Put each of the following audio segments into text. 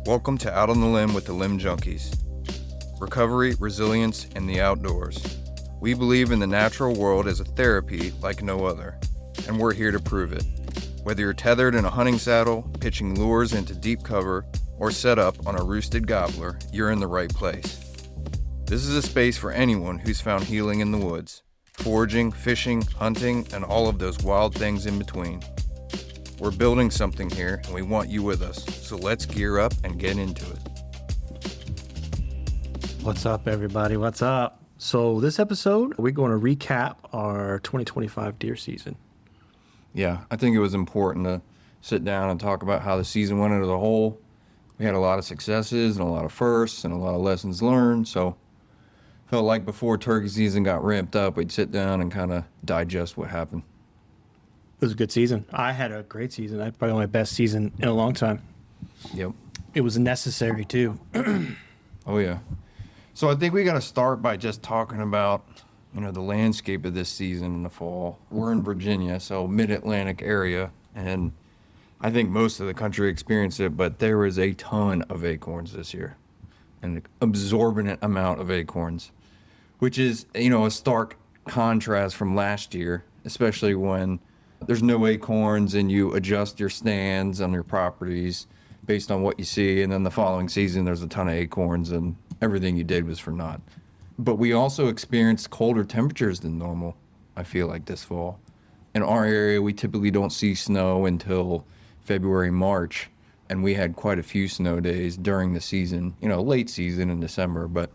Welcome to Out on the Limb with the Limb Junkies. Recovery, resilience, and the outdoors. We believe in the natural world as a therapy like no other, and we're here to prove it. Whether you're tethered in a hunting saddle, pitching lures into deep cover, or set up on a roosted gobbler, you're in the right place. This is a space for anyone who's found healing in the woods, foraging, fishing, hunting, and all of those wild things in between. We're building something here, and we want you with us, so let's gear up and get into it. What's up, everybody? What's up? So this episode, we're going to recap our 2025 deer season. Yeah, I think it was important to sit down and talk about how the season went as a whole. We had a lot of successes and a lot of firsts and a lot of lessons learned, so felt like before turkey season got ramped up, we'd sit down and kind of digest what happened. It was a good season. I had a great season. I had probably my best season in a long time. Yep. It was necessary, too. Oh, yeah. So I think we got to start by just talking about, the landscape of this season in the fall. We're in Virginia, so mid-Atlantic area, and I think most of the country experienced it, but there was a ton of acorns this year, an absorbent amount of acorns, which is, a stark contrast from last year, especially when there's no acorns and you adjust your stands on your properties based on what you see, and then the following season there's a ton of acorns and everything you did was for naught. But we also experienced colder temperatures than normal, I feel like, this fall. In our area, we typically don't see snow until February, March, and we had quite a few snow days during the season, late season in December. But,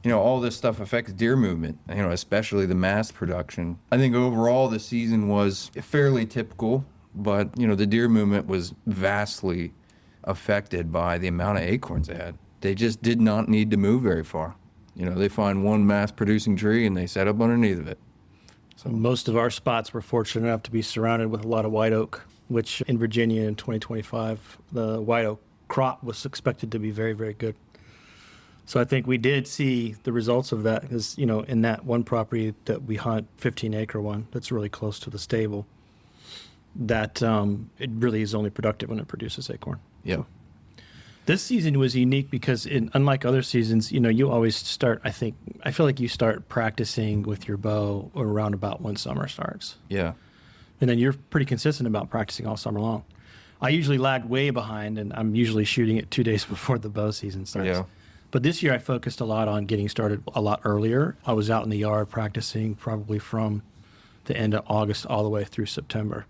all this stuff affects deer movement, especially the mass production. I think overall the season was fairly typical, but, the deer movement was vastly affected by the amount of acorns they had. They just did not need to move very far. They find one mass-producing tree and they set up underneath of it. So most of our spots were fortunate enough to be surrounded with a lot of white oak, which in Virginia in 2025, the white oak crop was expected to be very, very good. So I think we did see the results of that because, in that one property that we hunt, 15-acre one, that's really close to the stable, that it really is only productive when it produces acorn. Yeah. This season was unique because, unlike other seasons, you always start, I feel like you start practicing with your bow around about when summer starts. Yeah. And then you're pretty consistent about practicing all summer long. I usually lag way behind, and I'm usually shooting it 2 days before the bow season starts. Yeah. But this year I focused a lot on getting started a lot earlier. I was out in the yard practicing probably from the end of August all the way through September.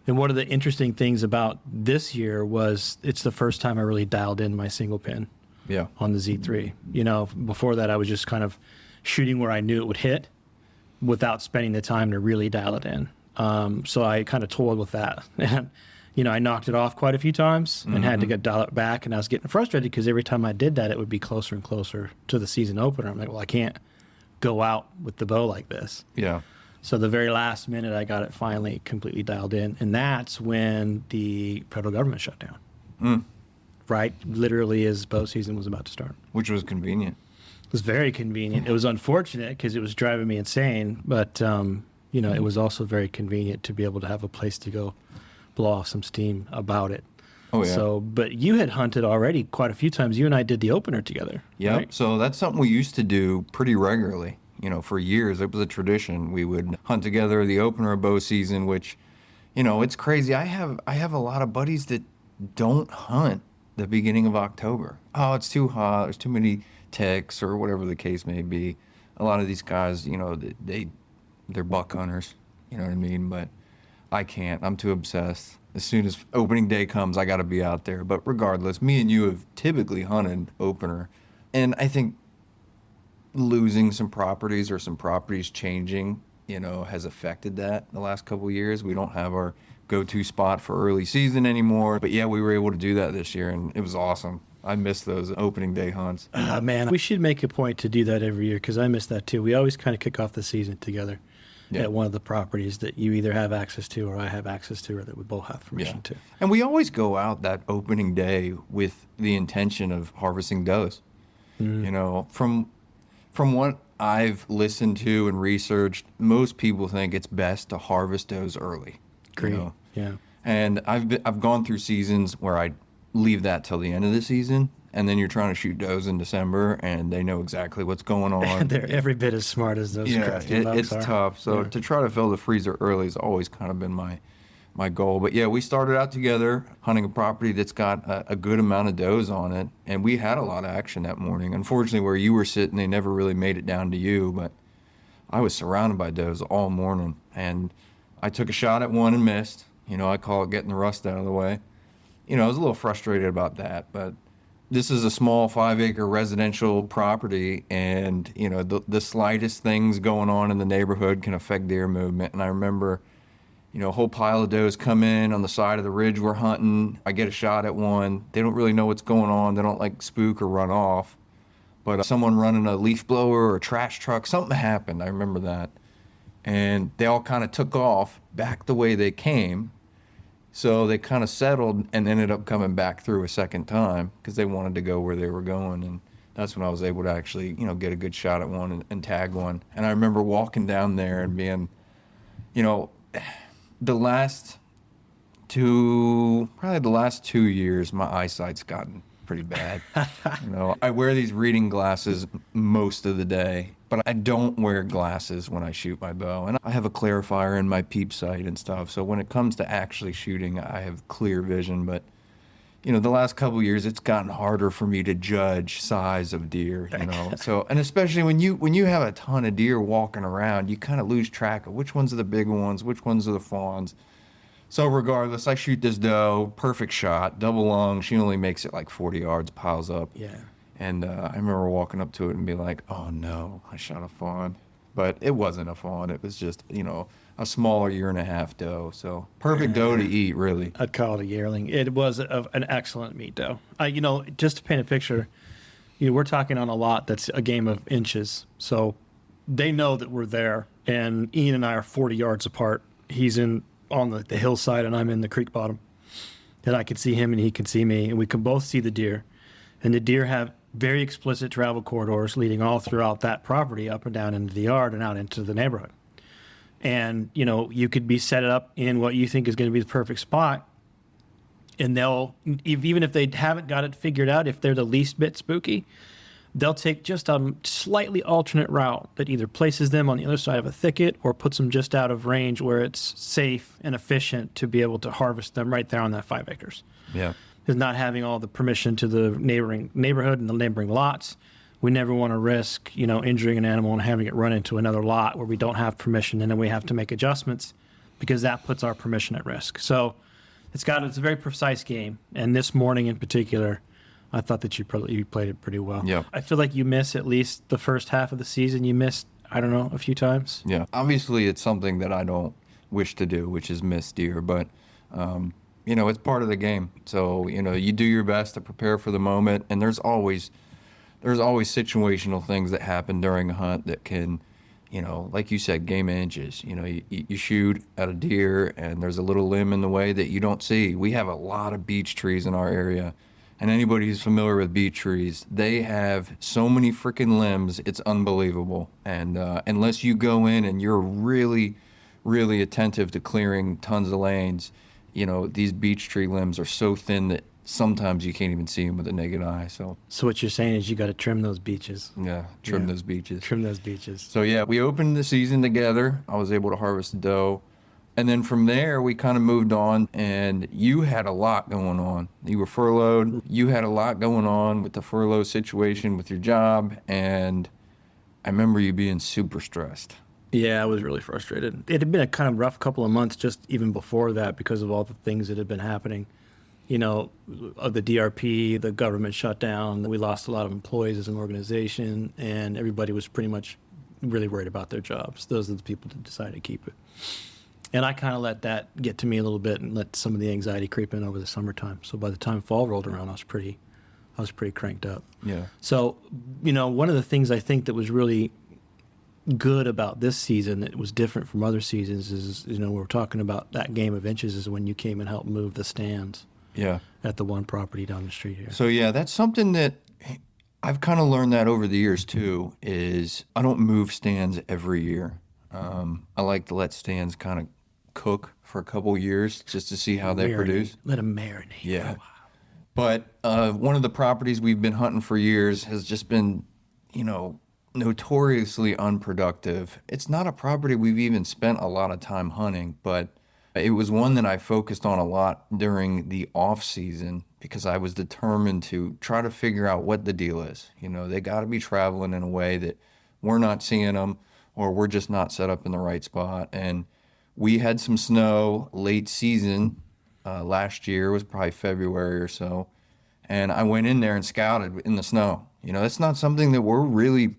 And one of the interesting things about this year was it's the first time I really dialed in my single pin on the Z3. Before that I was just kind of shooting where I knew it would hit without spending the time to really dial it in. So I kind of toyed with that. And, I knocked it off quite a few times and had to dial it back. And I was getting frustrated because every time I did that, it would be closer and closer to the season opener. I'm like, well, I can't go out with the bow like this. Yeah. So the very last minute, I got it finally completely dialed in. And that's when the federal government shut down. Right? Literally as bow season was about to start. Which was convenient. It was very convenient. It was unfortunate because it was driving me insane. But, it was also very convenient to be able to have a place to go blow off some steam about it. Oh, yeah. So, but you had hunted already quite a few times. You and I did the opener together. Yeah. Right? So that's something we used to do pretty regularly. For years, it was a tradition. We would hunt together the opener of bow season, which, it's crazy. I have a lot of buddies that don't hunt the beginning of October. Oh, it's too hot. There's too many ticks or whatever the case may be. A lot of these guys, they're buck hunters. You know what I mean? But I can't. I'm too obsessed. As soon as opening day comes, I got to be out there. But regardless, me and you have typically hunted opener. And I think losing some properties or some properties changing, has affected that the last couple of years. We don't have our go-to spot for early season anymore. But yeah, we were able to do that this year, and it was awesome. I miss those opening day hunts. Man, we should make a point to do that every year because I miss that too. We always kind of kick off the season together at one of the properties that you either have access to or I have access to or that we both have permission to. And we always go out that opening day with the intention of harvesting does. From what I've listened to and researched, most people think it's best to harvest does early. Great. Yeah. And I've gone through seasons where I leave that till the end of the season. And then you're trying to shoot does in December, and they know exactly what's going on. They're every bit as smart as those crafty bucks it's are. tough. So Yeah. to try to fill the freezer early has always kind of been my goal. But yeah, we started out together hunting a property that's got a good amount of does on it, and we had a lot of action that morning. Unfortunately, where you were sitting, they never really made it down to you, but I was surrounded by does all morning, and I took a shot at one and missed. I call it getting the rust out of the way. I was a little frustrated about that, but this is a small 5-acre residential property, and the slightest things going on in the neighborhood can affect deer movement. And I remember, a whole pile of does come in on the side of the ridge we're hunting. I get a shot at one. They don't really know what's going on. They don't like spook or run off. But someone running a leaf blower or a trash truck, something happened. I remember that. And they all kind of took off back the way they came. So they kind of settled and ended up coming back through a second time because they wanted to go where they were going. And that's when I was able to actually, get a good shot at one and tag one. And I remember walking down there and being, the last 2 years, my eyesight's gotten pretty bad. I wear these reading glasses most of the day, but I don't wear glasses when I shoot my bow. And I have a clarifier in my peep sight and stuff. So when it comes to actually shooting, I have clear vision. But, the last couple of years, it's gotten harder for me to judge size of deer, So, and especially when you have a ton of deer walking around, you kind of lose track of which ones are the big ones, which ones are the fawns. So regardless, I shoot this doe, perfect shot, double lung. She only makes it like 40 yards, piles up. Yeah. And I remember walking up to it and be like, oh no, I shot a fawn. But it wasn't a fawn. It was just, a smaller 1.5 doe. So perfect doe to eat, really. I'd call it a yearling. It was an excellent meat doe. Just to paint a picture, we're talking on a lot that's a game of inches. So they know that we're there. And Ian and I are 40 yards apart. He's on the hillside and I'm in the creek bottom. And I can see him and he can see me. And we can both see the deer. And the deer have very explicit travel corridors leading all throughout that property, up and down into the yard and out into the neighborhood. And, you could be set up in what you think is going to be the perfect spot. And even if they haven't got it figured out, if they're the least bit spooky, they'll take just a slightly alternate route that either places them on the other side of a thicket or puts them just out of range where it's safe and efficient to be able to harvest them right there on that 5 acres. Yeah. Is not having all the permission to the neighboring neighborhood and the neighboring lots. We never want to risk, injuring an animal and having it run into another lot where we don't have permission, and then we have to make adjustments because that puts our permission at risk. So it's a very precise game. And this morning in particular, I thought that you played it pretty well. Yeah. I feel like you missed at least the first half of the season. You missed, I don't know, a few times. Yeah. Obviously, it's something that I don't wish to do, which is miss deer. But, it's part of the game. So, you do your best to prepare for the moment. And there's always situational things that happen during a hunt that can, like you said, game of inches. You shoot at a deer and there's a little limb in the way that you don't see. We have a lot of beech trees in our area. And anybody who's familiar with beech trees, they have so many freaking limbs, it's unbelievable. And unless you go in and you're really, really attentive to clearing tons of lanes, these beech tree limbs are so thin that sometimes you can't even see them with the naked eye. So what you're saying is you got to trim those beaches. Yeah, trim those beaches. Trim those beaches. So yeah, we opened the season together. I was able to harvest a doe. And then from there, we kind of moved on, and you had a lot going on. You were furloughed. You had a lot going on with the furlough situation with your job, and I remember you being super stressed. Yeah, I was really frustrated. It had been a kind of rough couple of months just even before that because of all the things that had been happening. Of the DRP, the government shutdown. We lost a lot of employees as an organization, and everybody was pretty much really worried about their jobs. Those are the people that decided to keep it. And I kind of let that get to me a little bit and let some of the anxiety creep in over the summertime. So by the time fall rolled around, I was pretty cranked up. Yeah. So, one of the things I think that was really good about this season that was different from other seasons is, we're talking about that game of inches is when you came and helped move the stands. Yeah. At the one property down the street here. So yeah, that's something that I've kind of learned that over the years too, is I don't move stands every year. I like to let stands kind of cook for a couple years just to see how they produce. Let them marinate. Yeah. For a while. But one of the properties we've been hunting for years has just been, notoriously unproductive. It's not a property we've even spent a lot of time hunting, but it was one that I focused on a lot during the off season because I was determined to try to figure out what the deal is. They got to be traveling in a way that we're not seeing them or we're just not set up in the right spot. And we had some snow late season last year. It was probably February or so. And I went in there and scouted in the snow. That's not something that we're really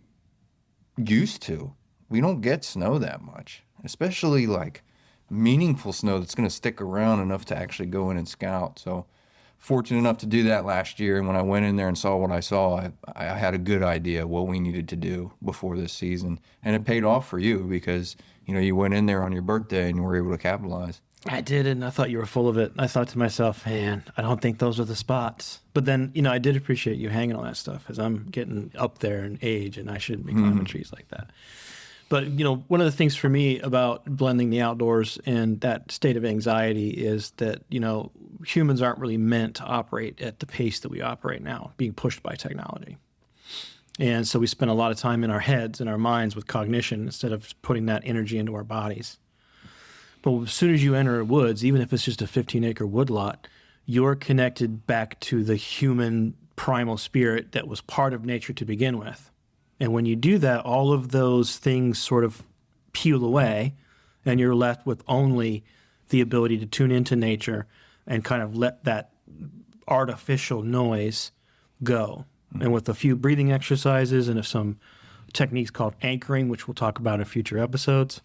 used to. We don't get snow that much, especially like meaningful snow that's going to stick around enough to actually go in and scout. So fortunate enough to do that last year. And when I went in there and saw what I saw, I had a good idea what we needed to do before this season. And it paid off for you because, you went in there on your birthday and you were able to capitalize. I did, and I thought you were full of it. I thought to myself, man, I don't think those are the spots. But then, I did appreciate you hanging on that stuff as I'm getting up there in age and I shouldn't be climbing trees like that. But, one of the things for me about blending the outdoors and that state of anxiety is that, humans aren't really meant to operate at the pace that we operate now, being pushed by technology. And so we spend a lot of time in our heads and our minds with cognition instead of putting that energy into our bodies. But as soon as you enter a woods, even if it's just a 15-acre woodlot, you're connected back to the human primal spirit that was part of nature to begin with. And when you do that, all of those things sort of peel away, and you're left with only the ability to tune into nature and kind of let that artificial noise go. And with a few breathing exercises and some techniques called anchoring, which we'll talk about in future episodes,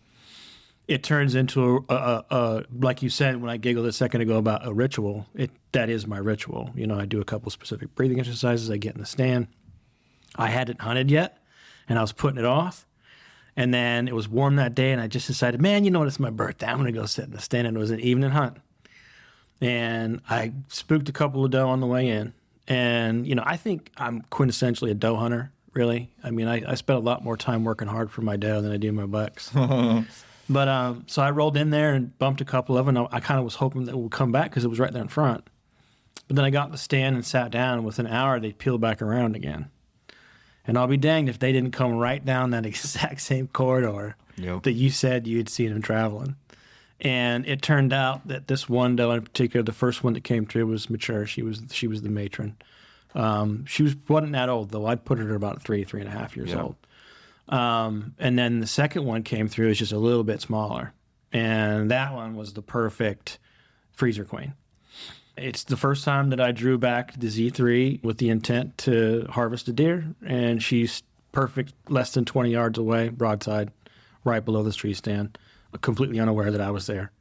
it turns into a like you said when I giggled a second ago about a ritual. That is my ritual. I do a couple specific breathing exercises. I get in the stand. I hadn't hunted yet, and I was putting it off. And then it was warm that day, and I just decided, man, you know what? It's my birthday. I'm going to go sit in the stand. And it was an evening hunt. And I spooked a couple of doe on the way in. And, I think I'm quintessentially a doe hunter, really. I mean, I spent a lot more time working hard for my doe than I do my bucks. But so I rolled in there and bumped a couple of them. I kind of was hoping that it would come back because it was right there in front. But then I got in the stand and sat down, and within an hour, they peeled back around again. And I'll be danged if they didn't come right down that exact same corridor that you said you had seen them traveling. And it turned out that this one doe in particular, the first one that came through, was mature. She was the matron. She wasn't that old, though. I'd put her at about 3.5 years old. And then the second one came through, is just a little bit smaller. And that one was the perfect freezer queen. It's the first time that I drew back the Z3 with the intent to harvest a deer. And she's perfect, less than 20 yards away, broadside, right below this tree stand, completely unaware that I was there.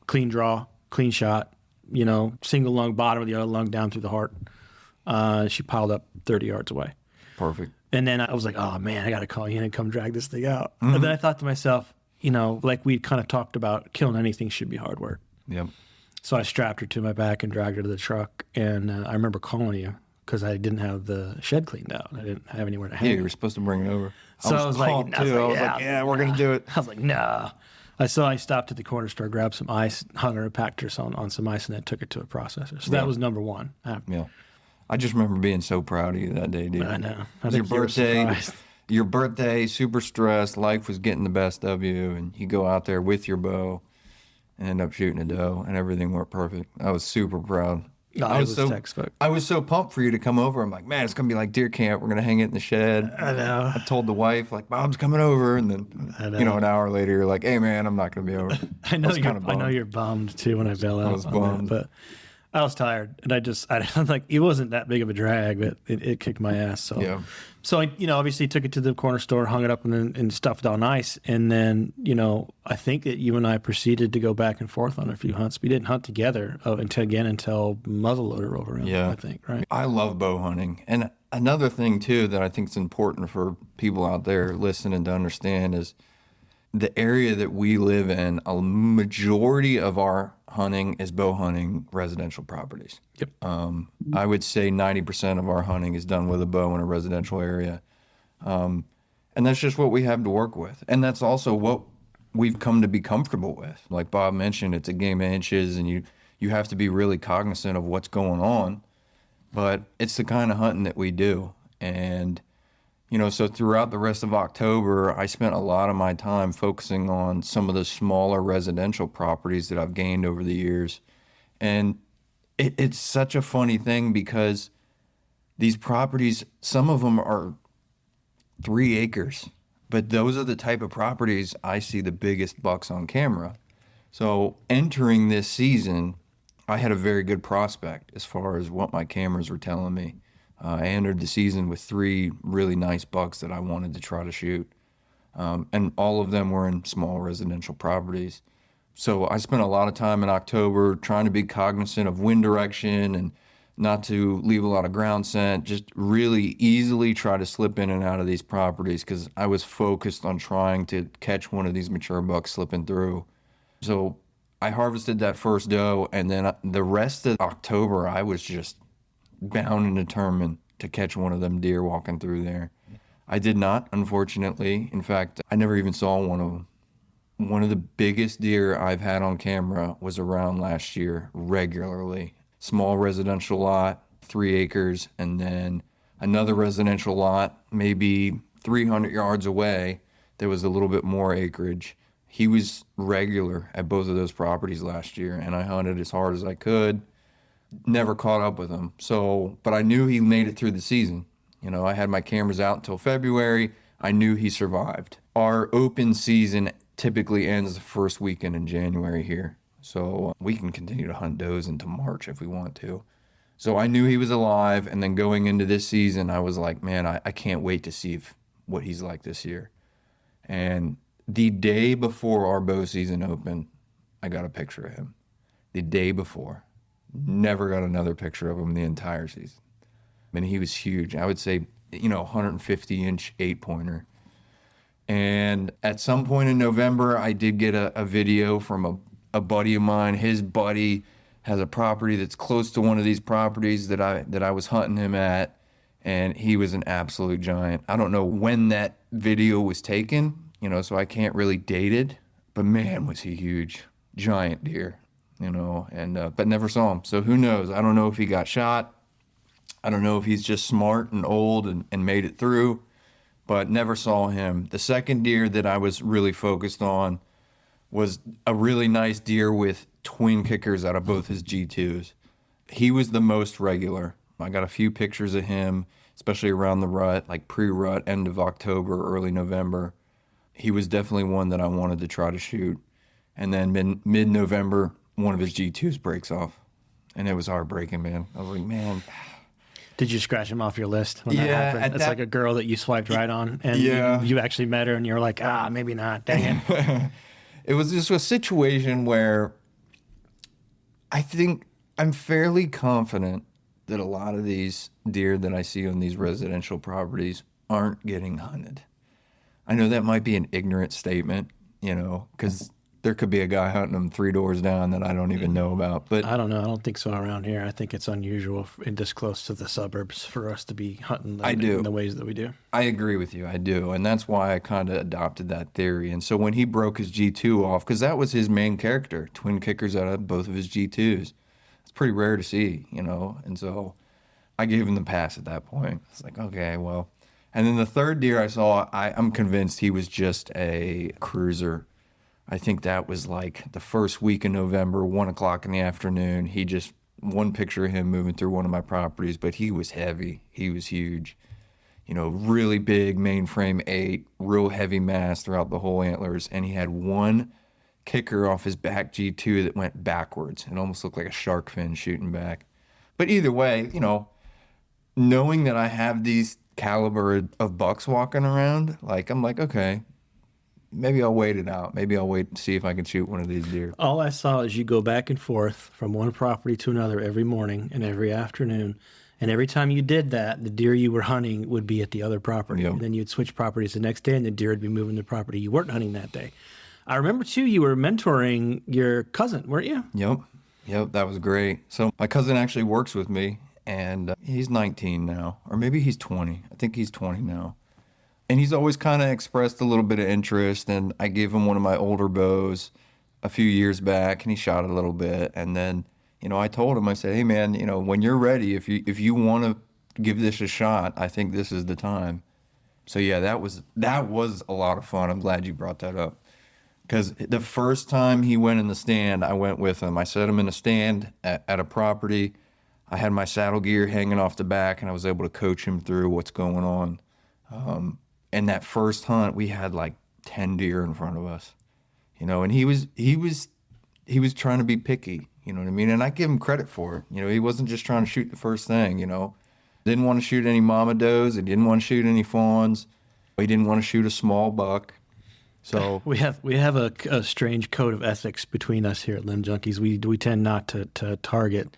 Clean draw, clean shot, single lung, bottom of the other lung down through the heart. She piled up 30 yards away. Perfect. And then I was like, oh, man, I got to call you in and come drag this thing out. Mm-hmm. And then I thought to myself, like we kind of talked about, killing anything should be hard work. Yep. So I strapped her to my back and dragged her to the truck. And I remember calling you because I didn't have the shed cleaned out. I didn't have anywhere to hang Yeah, it. you were supposed to bring it over. So I was like, yeah, we're going to do it. I was like, nah. I stopped at the corner store, grabbed some ice, hung her, packed her on some ice, and then took it to a processor. So that was number one. Yeah. I just remember being so proud of you that day, dude. I know. It was your birthday, super stressed. Life was getting the best of you, and you go out there with your bow and end up shooting a doe, and everything went perfect. I was super proud. No, I was textbook. I was so pumped for you to come over. I'm like, man, it's going to be like deer camp. We're going to hang it in the shed. I know. I told the wife, like, Bob's coming over. And then, an hour later, you're like, hey, man, I'm not going to be over. I know you're bummed, too, when I bail out. I was bummed. But I was tired. And I'm like, it wasn't that big of a drag, but it kicked my ass. So, yeah. So I, obviously took it to the corner store, hung it up and stuffed it on ice. And then, I think that you and I proceeded to go back and forth on a few hunts. We didn't hunt together until muzzleloader rolled around, I think, right? I love bow hunting. And another thing, too, that I think is important for people out there listening to understand is the area that we live in, a majority of our hunting is bow hunting residential properties. Yep. I would say 90% of our hunting is done with a bow in a residential area. And that's just what we have to work with. And that's also what we've come to be comfortable with. Like Bob mentioned, it's a game of inches, and you have to be really cognizant of what's going on. but it's the kind of hunting that we do. And, so throughout the rest of October, I spent a lot of my time focusing on some of the smaller residential properties that I've gained over the years. And it's such a funny thing because these properties, some of them are 3 acres, but those are the type of properties I see the biggest bucks on camera. So entering this season, I had a very good prospect as far as what my cameras were telling me. I entered the season with 3 really nice bucks that I wanted to try to shoot. And all of them were in small residential properties. So I spent a lot of time in October trying to be cognizant of wind direction and not to leave a lot of ground scent, just really easily try to slip in and out of these properties because I was focused on trying to catch one of these mature bucks slipping through. So I harvested that first doe, and then the rest of October, I was just bound and determined to catch one of them deer walking through there. I did not, unfortunately. In fact, I never even saw one of them. One of the biggest deer I've had on camera was around last year regularly. Small residential lot, 3 acres, and then another residential lot, maybe 300 yards away, there was a little bit more acreage. He was regular at both of those properties last year, and I hunted as hard as I could. Never caught up with him. But I knew he made it through the season. I had my cameras out until February. I knew he survived. Our open season typically ends the first weekend in January here. So we can continue to hunt does into March if we want to. So I knew he was alive, and then going into this season, I was like, man, I can't wait to see what he's like this year. And the day before our bow season opened, I got a picture of him. The day before. Never got another picture of him the entire season. I mean, he was huge. I would say, 150-inch 8-pointer. And at some point in November, I did get a video from a buddy of mine. His buddy has a property that's close to one of these properties that I was hunting him at, and he was an absolute giant. I don't know when that video was taken, so I can't really date it, but man, was he huge. Giant deer, but never saw him. So who knows? I don't know if he got shot. I don't know if he's just smart and old and made it through, but never saw him. The second deer that I was really focused on was a really nice deer with twin kickers out of both his G2s. He was the most regular. I got a few pictures of him, especially around the rut, like pre-rut, end of October, early November. He was definitely one that I wanted to try to shoot. And then mid-November, one of his G2s breaks off. And it was heartbreaking, man. I was like, man. Did you scratch him off your list when that happened? It's like a girl that you swiped right on, and you actually met her, and you're like, maybe not. Dang it. It was just a situation where I think I'm fairly confident that a lot of these deer that I see on these residential properties aren't getting hunted. I know that might be an ignorant statement, because there could be a guy hunting them 3 doors down that I don't even know about. But I don't know. I don't think so around here. I think it's unusual this close to the suburbs for us to be hunting in the ways that we do. I agree with you. I do. And that's why I kind of adopted that theory. And so when he broke his G2 off, because that was his main character, twin kickers out of both of his G2s. It's pretty rare to see, And so I gave him the pass at that point. It's like, okay, well. And then the third deer I saw, I'm convinced he was just a cruiser. I think that was like the first week in November, 1 o'clock in the afternoon. One picture of him moving through one of my properties, but he was heavy. He was huge. Really big mainframe 8, real heavy mass throughout the whole antlers. And he had one kicker off his back G2 that went backwards. It almost looked like a shark fin shooting back. But either way, knowing that I have these caliber of bucks walking around, I'm like, okay, maybe I'll wait it out. Maybe I'll wait and see if I can shoot one of these deer. All I saw is you go back and forth from one property to another every morning and every afternoon. And every time you did that, the deer you were hunting would be at the other property. Yep. And then you'd switch properties the next day, and the deer would be moving the property you weren't hunting that day. I remember, too, you were mentoring your cousin, weren't you? Yep, that was great. So my cousin actually works with me, and he's 19 now. Or maybe he's 20. I think he's 20 now. And he's always kind of expressed a little bit of interest, and I gave him one of my older bows a few years back, and he shot a little bit. And then I told him, I said, hey man, when you're ready, if you want to give this a shot, I think this is the time. So yeah, that was a lot of fun. I'm glad you brought that up. Because the first time he went in the stand, I went with him. I set him in a stand at a property. I had my saddle gear hanging off the back, and I was able to coach him through what's going on. And that first hunt, we had like 10 deer in front of us, and he was trying to be picky, you know what I mean? And I give him credit for it. He wasn't just trying to shoot the first thing, Didn't want to shoot any mama does. He didn't want to shoot any fawns. He didn't want to shoot a small buck. So we have a strange code of ethics between us here at Limb Junkies. We tend not to target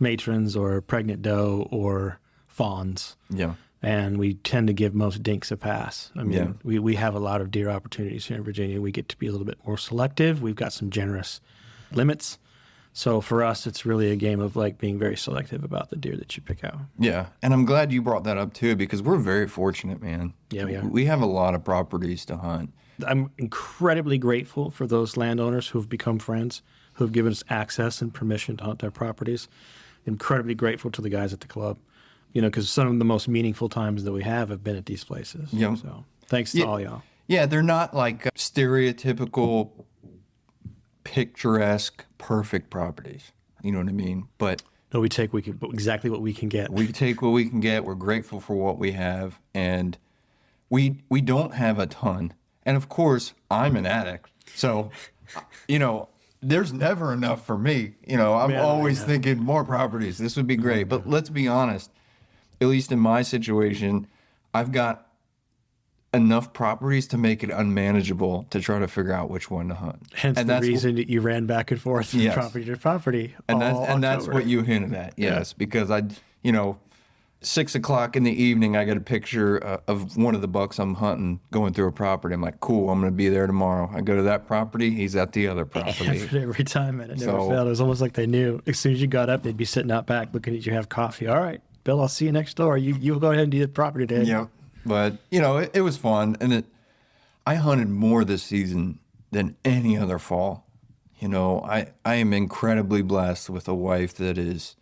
matrons or pregnant doe or fawns. Yeah. And we tend to give most dinks a pass. I mean, we have a lot of deer opportunities here in Virginia. We get to be a little bit more selective. We've got some generous limits. So for us, it's really a game of like being very selective about the deer that you pick out. Yeah, and I'm glad you brought that up too, because we're very fortunate, man. Yeah, we are. We have a lot of properties to hunt. I'm incredibly grateful for those landowners who have become friends, who have given us access and permission to hunt their properties. Incredibly grateful to the guys at the club, because some of the most meaningful times that we have been at these places. Yeah. So thanks to all y'all. Yeah, they're not like stereotypical, picturesque, perfect properties. You know what I mean? But no, we take exactly what we can get. We take what we can get. We're grateful for what we have, and we don't have a ton. And of course, I'm an addict, so there's never enough for me. I'm always thinking more properties. This would be great. But let's be honest. At least in my situation, I've got enough properties to make it unmanageable to try to figure out which one to hunt. Hence the reason that you ran back and forth from property to property. And that's what you hinted at. Yes, because 6 o'clock in the evening, I get a picture of one of the bucks I'm hunting going through a property. I'm like, cool, I'm going to be there tomorrow. I go to that property, he's at the other property. Every time, and it never failed. It was almost like they knew. As soon as you got up, they'd be sitting out back looking at you have coffee. All right, Bill, I'll see you next door. You go ahead and do the property today. Yeah, but, it was fun. And I hunted more this season than any other fall. I am incredibly blessed with a wife that is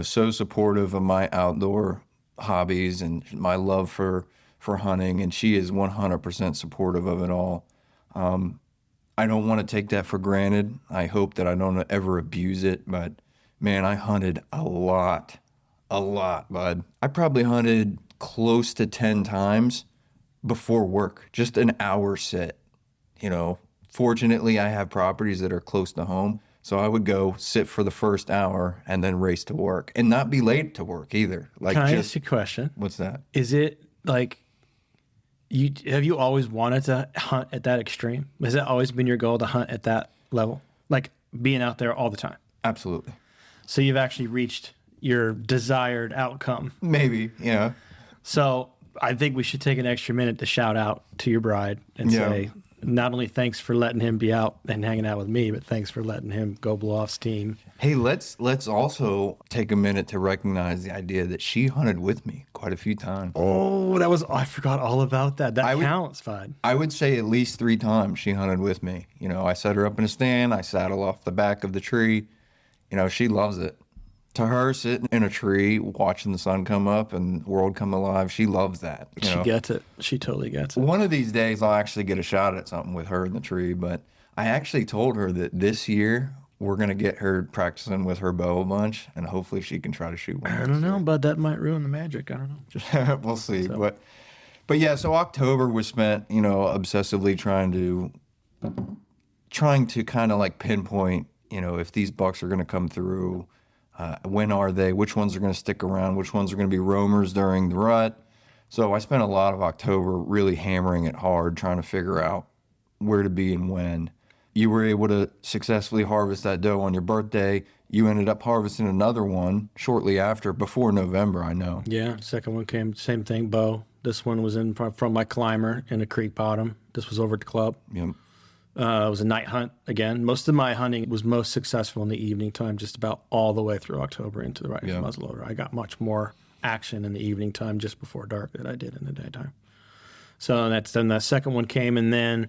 so supportive of my outdoor hobbies and my love for hunting, and she is 100% supportive of it all. I don't want to take that for granted. I hope that I don't ever abuse it, but man, I hunted a lot, bud. I probably hunted close to 10 times before work, just an hour sit. Fortunately, I have properties that are close to home. So I would go sit for the first hour and then race to work, and not be late to work either. Can I ask you a question? What's that? Is it like have you always wanted to hunt at that extreme? Has that always been your goal to hunt at that level, like being out there all the time? Absolutely. So you've actually reached your desired outcome. Maybe, yeah. So I think we should take an extra minute to shout out to your bride and say, not only thanks for letting him be out and hanging out with me, but thanks for letting him go blow off steam. Hey, let's also take a minute to recognize the idea that she hunted with me quite a few times. Oh, I forgot all about that. That counts, Bud. I would say at least 3 times she hunted with me. I set her up in a stand. I saddle off the back of the tree. She loves it. To her, sitting in a tree, watching the sun come up and the world come alive, she loves that. She gets it. She totally gets it. One of these days, I'll actually get a shot at something with her in the tree. But I actually told her that this year, we're going to get her practicing with her bow a bunch, and hopefully she can try to shoot one. I don't know, but that might ruin the magic. I don't know. We'll see. So. But yeah, so October was spent, obsessively trying to kind of like pinpoint, if these bucks are going to come through. When are they? Which ones are going to stick around? Which ones are going to be roamers during the rut? So I spent a lot of October really hammering it hard, trying to figure out where to be and when. You were able to successfully harvest that doe on your birthday. You ended up harvesting another one shortly after, before November, I know. Yeah, second one came, same thing, bow. This one was in from my climber in a creek bottom. This was over at the club. Yep. It was a night hunt again. Most of my hunting was most successful in the evening time, just about all the way through October into the riding muzzleloader. I got much more action in the evening time just before dark than I did in the daytime. So then that second one came, and then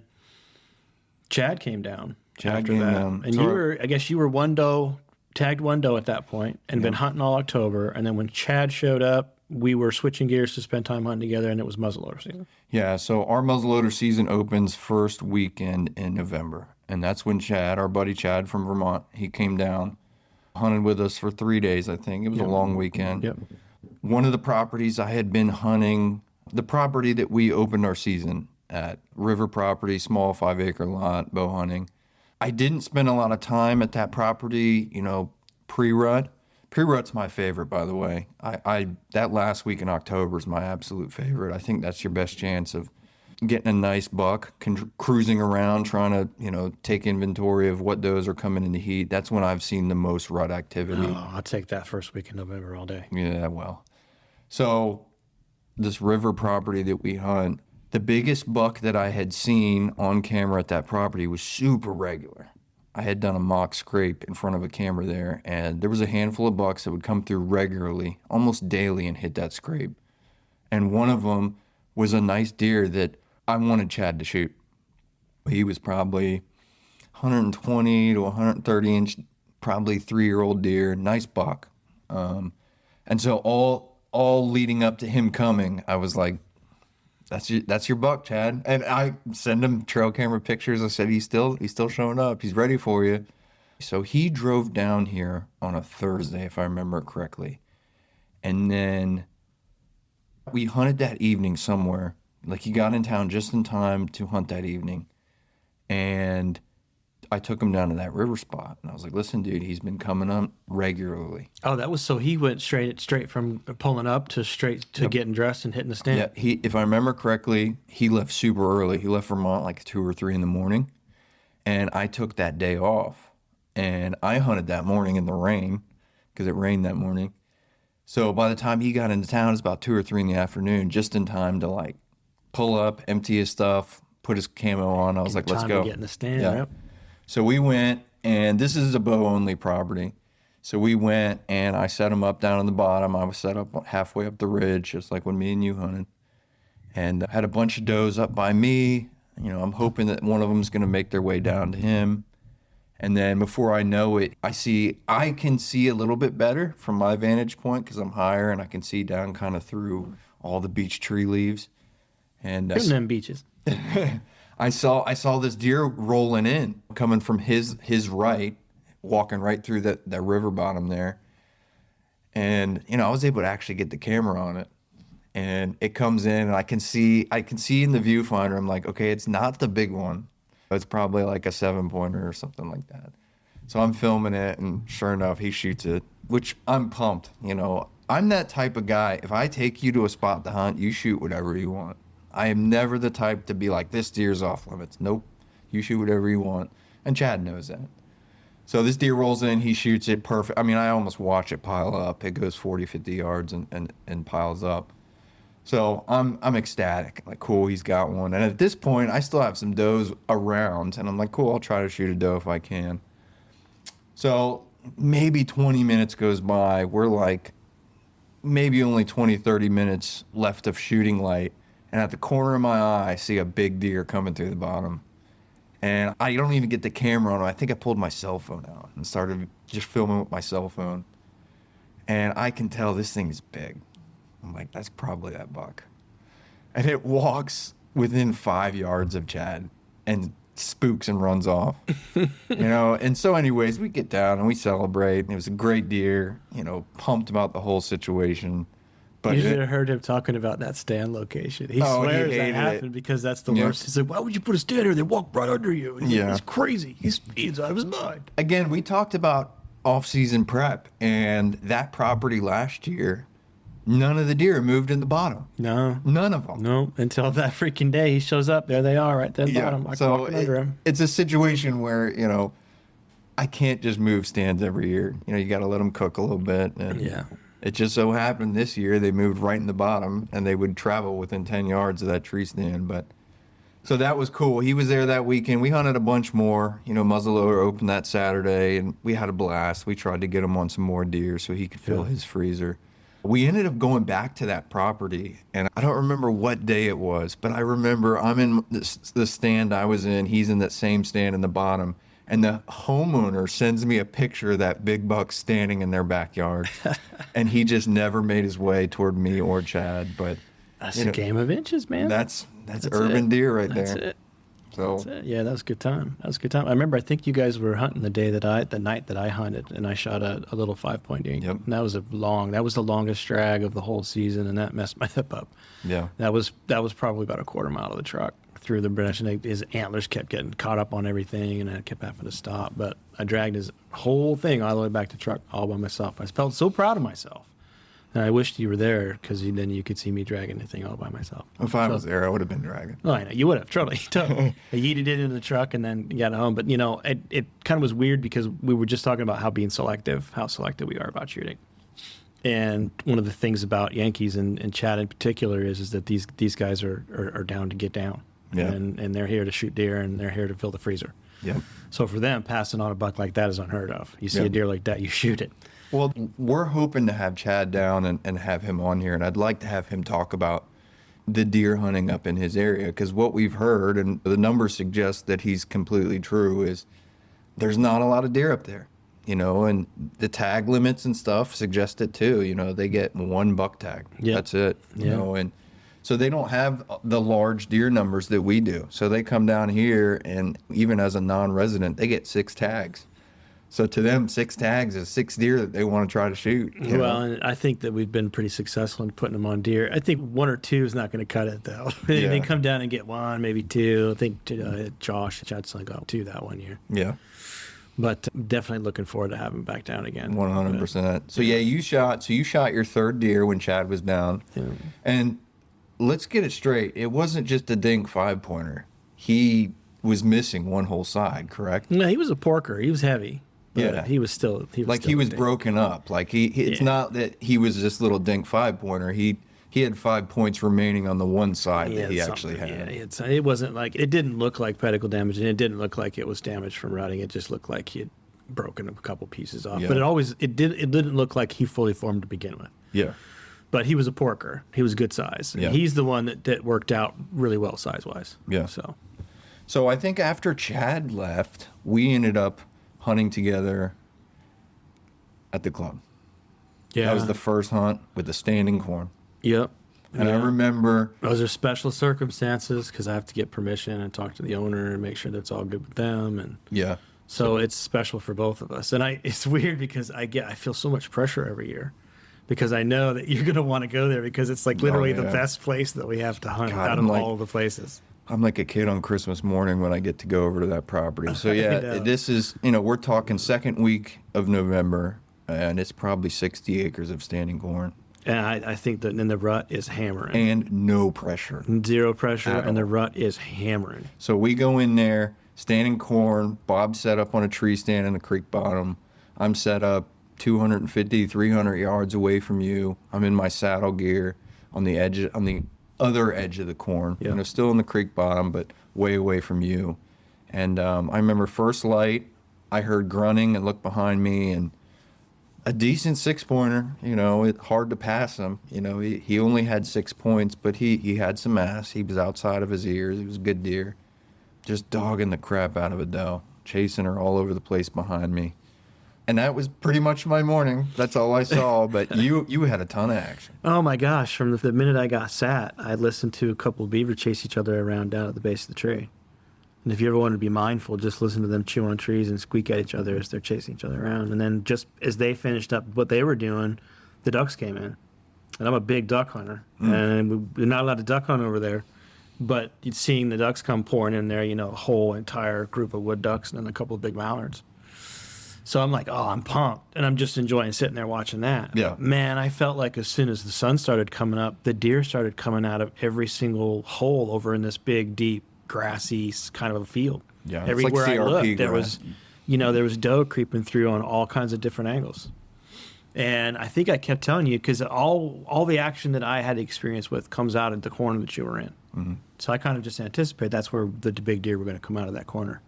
Chad came down. Chad came down. And I guess you were one doe tagged one doe at that point and been hunting all October. And then when Chad showed up, we were switching gears to spend time hunting together, and it was muzzleloader season. Yeah, so our muzzleloader season opens first weekend in November. And that's when Chad, our buddy Chad from Vermont, he came down, hunted with us for 3 days, I think. It was a long weekend. Yep. One of the properties I had been hunting, the property that we opened our season at, river property, small 5-acre lot, bow hunting. I didn't spend a lot of time at that property, pre-rut. Pre-rut's my favorite, by the way. I that last week in October is my absolute favorite. I think that's your best chance of getting a nice buck, cruising around, trying to, take inventory of what does are coming into heat. That's when I've seen the most rut activity. Oh, I'll take that first week in November all day. Yeah, well. So this river property that we hunt, the biggest buck that I had seen on camera at that property was super regular. I had done a mock scrape in front of a camera there, and there was a handful of bucks that would come through regularly, almost daily, and hit that scrape. And one of them was a nice deer that I wanted Chad to shoot. He was probably 120 to 130 inch, probably 3-year-old deer, nice buck. And so all leading up to him coming, I was like, that's your buck, Chad. And I send him trail camera pictures. I said, he's still showing up. He's ready for you. So he drove down here on a Thursday, if I remember correctly. And then we hunted that evening somewhere. Like, he got in town just in time to hunt that evening. And I took him down to that river spot. And I was like, listen, dude, he's been coming up regularly. Oh, that was so he went straight from pulling up to straight to getting dressed and hitting the stand. Yeah, if I remember correctly, he left super early. He left Vermont like 2 or 3 in the morning. And I took that day off. And I hunted that morning in the rain because it rained that morning. So by the time he got into town, it was about 2 or 3 in the afternoon, just in time to like pull up, empty his stuff, put his camo on. I was like, let's go. Time to get in the stand. Yeah. Yep. So we went, and this is a bow-only property. So we went, and I set him up down on the bottom. I was set up halfway up the ridge, just like when me and you hunted. And I had a bunch of does up by me. I'm hoping that one of them is going to make their way down to him. And then before I know it, I can see a little bit better from my vantage point because I'm higher, and I can see down kind of through all the beech tree leaves. And them beaches. I saw this deer rolling in, coming from his right, walking right through that river bottom there. And, I was able to actually get the camera on it. And it comes in, and I can see in the viewfinder, I'm like, okay, it's not the big one. It's probably like a 7-pointer or something like that. So I'm filming it, and sure enough, he shoots it, which I'm pumped. I'm that type of guy. If I take you to a spot to hunt, you shoot whatever you want. I am never the type to be like, this deer's off limits. Nope. You shoot whatever you want. And Chad knows that. So this deer rolls in, he shoots it perfect. I mean, I almost watch it pile up. It goes 40, 50 yards and piles up. So I'm ecstatic. Like, cool, he's got one. And at this point, I still have some does around. And I'm like, cool, I'll try to shoot a doe if I can. So maybe 20 minutes goes by. We're like maybe only 20, 30 minutes left of shooting light. And at the corner of my eye, I see a big deer coming through the bottom. And I don't even get the camera on. I think I pulled my cell phone out and started just filming with my cell phone. And I can tell this thing is big. I'm like, that's probably that buck. And it walks within 5 yards of Chad and spooks and runs off. And so anyways, we get down and we celebrate. And it was a great deer, pumped about the whole situation. But You should have heard him talking about that stand location. He swears that happened because that's the worst. He said, why would you put a stand here? They walk right under you. And he's crazy. He speeds out of his mind. Again, we talked about off-season prep, and that property last year, none of the deer moved in the bottom. No. None of them. No, until that freaking day he shows up. There they are right there at the bottom. I so walking under him. It's a situation where, I can't just move stands every year. You got to let them cook a little bit. And it just so happened this year they moved right in the bottom, and they would travel within 10 yards of that tree stand. But so that was cool. He was there that weekend. We hunted a bunch more. Muzzleloader opened that Saturday, and we had a blast. We tried to get him on some more deer so he could fill his freezer. We ended up going back to that property, and I don't remember what day it was, but I remember I'm in the stand I was in. He's in that same stand in the bottom, And the homeowner sends me a picture of that big buck standing in their backyard. And he just never made his way toward me or Chad. But That's a game of inches, man. that's urban deer right That's there. it. So That's it. Yeah, that was a good time. That was a good time. I remember. I think you guys were hunting the night that I hunted, and I shot a little 5-point deer. Yep. And that was the longest drag of the whole season, and that messed my hip up. yeah. That was probably about a quarter mile of the truck through the brush, and his antlers kept getting caught up on everything, and I kept having to stop. But I dragged his whole thing all the way back to the truck all by myself. I felt so proud of myself. And I wished you were there because then you could see me dragging the thing all by myself. If I was there, I would have been dragging. Oh, I know. You would have, totally. I yeeted it into the truck and then got home. But, it kind of was weird because we were just talking about how selective we are about shooting. And one of the things about Yankees and Chad in particular is that these guys are down to get down. Yeah. And they're here to shoot deer, and they're here to fill the freezer. Yep. So for them, passing on a buck like that is unheard of. You see Yeah. a deer like that, you shoot it. Well, we're hoping to have Chad down and have him on here. And I'd like to have him talk about the deer hunting up in his area. Because what we've heard, and the numbers suggest that he's completely true, is there's not a lot of deer up there. And the tag limits and stuff suggest it too. They get one buck tag. Yeah. That's it. Yeah. And so they don't have the large deer numbers that we do. So they come down here, and even as a non-resident, they get 6 tags. So to them, 6 tags is 6 deer that they want to try to shoot. Well, and I think that we've been pretty successful in putting them on deer. I think 1 or 2 is not going to cut it, though. They Yeah. come down and get 1, maybe 2. I think Chad's son got 2 that one year. Yeah. But definitely looking forward to having him back down again. 100%. So you shot your 3rd deer when Chad was down. Yeah. And let's get it straight. It wasn't just a dink 5-pointer. He was missing one whole side, correct? No, he was a porker. He was heavy. But Yeah. he was still He was a dick. broken up. Like it's Yeah. not that he was this little dink 5-pointer. He had 5 points remaining on the one side that he actually something. had. Yeah, it wasn't like, it didn't look like pedicle damage, and it didn't look like it was damage from rutting. It just looked like he had broken a couple pieces off. Yeah. But it didn't look like he fully formed to begin with. Yeah. But he was a porker. He was good size. Yeah. He's the one that worked out really well size-wise. Yeah. So I think after Chad left, we ended up hunting together at the club. yeah, That was the first hunt with the standing corn. Yep. And I Yeah. remember, Those are special circumstances because I have to get permission and talk to the owner and make sure that's all good with them. And yeah, so it's special for both of us. And it's weird because I feel so much pressure every year because I know that you're going to want to go there because it's like literally the yeah. best place that we have to hunt God, out I'm of like- all the places. I'm like a kid on Christmas morning when I get to go over to that property. So I yeah, know. this is, we're talking second week of November, and it's probably 60 acres of standing corn And I think that then the rut is hammering. and no pressure. Zero pressure, At and the all. rut is hammering. So we go in there, standing corn. Bob's set up on a tree stand in the creek bottom. I'm set up 250, 300 yards away from you. I'm in my saddle gear on the other edge of the corn. Yeah. Still in the creek bottom, but way away from you. And I remember first light, I heard grunting and looked behind me, and a decent 6-pointer. It's hard to pass him. He only had 6 points, but he had some ass. He was outside of his ears. He was a good deer. Just dogging the crap out of a doe, chasing her all over the place behind me. And that was pretty much my morning. That's all I saw. But you had a ton of action. Oh my gosh, from the minute I got sat, I listened to a couple of beaver chase each other around down at the base of the tree. And if you ever want to be mindful, just listen to them chew on trees and squeak at each other as they're chasing each other around. And then just as they finished up what they were doing, the ducks came in. And I'm a big duck hunter. And we're not allowed to duck hunt over there. But seeing the ducks come pouring in there, a whole entire group of wood ducks and then a couple of big mallards. So I'm like, oh, I'm pumped. And I'm just enjoying sitting there watching that. Yeah. Man, I felt like as soon as the sun started coming up, the deer started coming out of every single hole over in this big, deep, grassy kind of a field. Yeah, it's Everywhere like I CRP looked, there grass. was, there was doe creeping through on all kinds of different angles. And I think I kept telling you because all the action that I had experience with comes out at the corner that you were in. Mm-hmm. So I kind of just anticipated that's where the big deer were going to come out of that corner.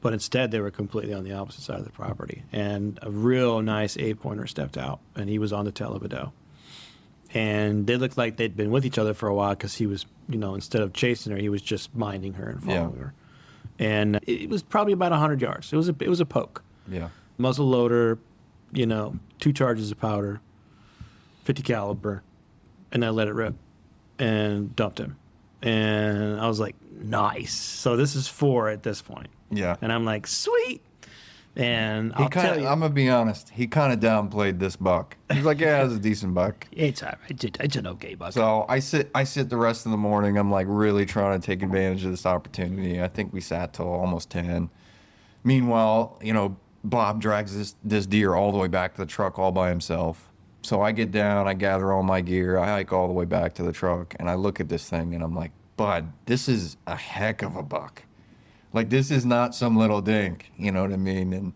But instead, they were completely on the opposite side of the property. And a real nice 8-pointer stepped out, and he was on the tail of a doe. And they looked like they'd been with each other for a while because he was, instead of chasing her, he was just minding her and following her. And it was probably about 100 yards. It was a poke. Yeah. Muzzle loader, 2 charges of powder, 50 caliber, and I let it rip and dumped him. And I was like, nice. So this is 4 at this point. Yeah. And I'm like, sweet. And I'll tell you, I'm gonna be honest. He kind of downplayed this buck. He's like, "Yeah, it was a decent buck." it's all right. It's an okay buck. So I sit the rest of the morning. I'm like really trying to take advantage of this opportunity. I think we sat till almost 10. Meanwhile, Bob drags this deer all the way back to the truck all by himself. So I get down, I gather all my gear, I hike all the way back to the truck, and I look at this thing and I'm like, "Bud, this is a heck of a buck. Like, this is not some little dink," you know what I mean? And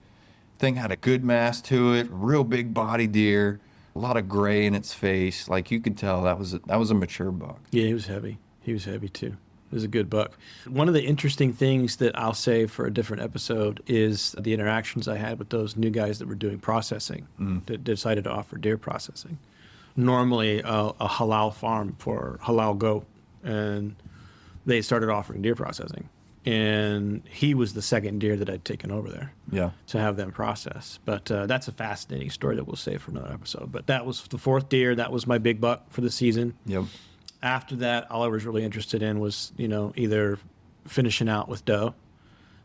thing had a good mass to it, real big body deer, a lot of gray in its face. Like, you could tell that was a mature buck. Yeah, he was heavy. He was heavy too. It was a good buck. One of the interesting things that I'll say for a different episode is the interactions I had with those new guys that were doing processing, that decided to offer deer processing. Normally a halal farm for halal goat, and they started offering deer processing. And he was the second deer that I'd taken over there to have them process. But that's a fascinating story that we'll save for another episode. But that was the 4th deer. That was my big buck for the season. Yep. After that, all I was really interested in was, either finishing out with doe.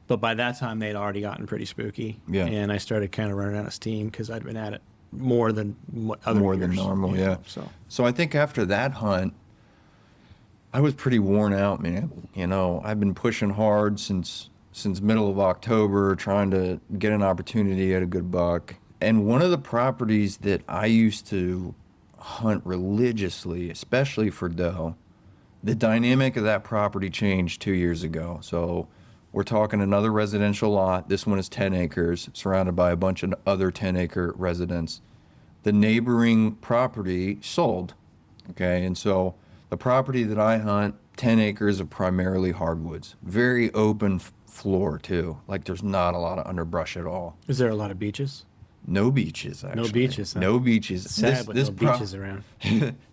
But by that time, they'd already gotten pretty spooky. Yeah. And I started kind of running out of steam because I'd been at it more than other More years, than normal, yeah. So I think after that hunt, I was pretty worn out, man. I've been pushing hard since middle of October, trying to get an opportunity at a good buck. And one of the properties that I used to hunt religiously, especially for doe, the dynamic of that property changed 2 years ago. So we're talking another residential lot. This one is 10 acres, surrounded by a bunch of other 10-acre residents. The neighboring property sold, okay? And so the property that I hunt, 10 acres of primarily hardwoods. Very open floor, too. Like, there's not a lot of underbrush at all. Is there a lot of beaches? No beaches, actually. No beaches, huh? No beaches. It's sad, but no beaches around.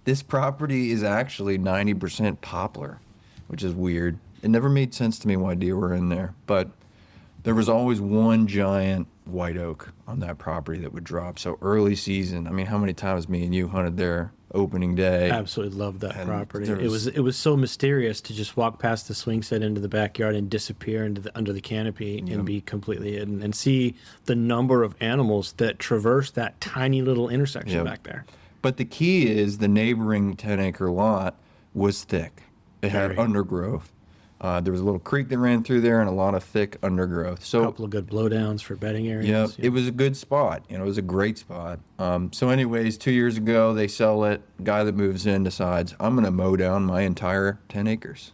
This property is actually 90% poplar, which is weird. It never made sense to me why deer were in there. But there was always one giant white oak on that property that would drop. So early season, I mean, how many times me and you hunted there opening day? Absolutely loved that property. It was so mysterious to just walk past the swing set into the backyard and disappear under the canopy and be completely hidden, and see the number of animals that traverse that tiny little intersection back there. But the key is the neighboring 10-acre lot was thick. It had undergrowth. There was a little creek that ran through there and a lot of thick undergrowth. So a couple of good blowdowns for bedding areas. It was a good spot. It was a great spot. So anyways, 2 years ago, they sell it. Guy that moves in decides, I'm going to mow down my entire 10 acres.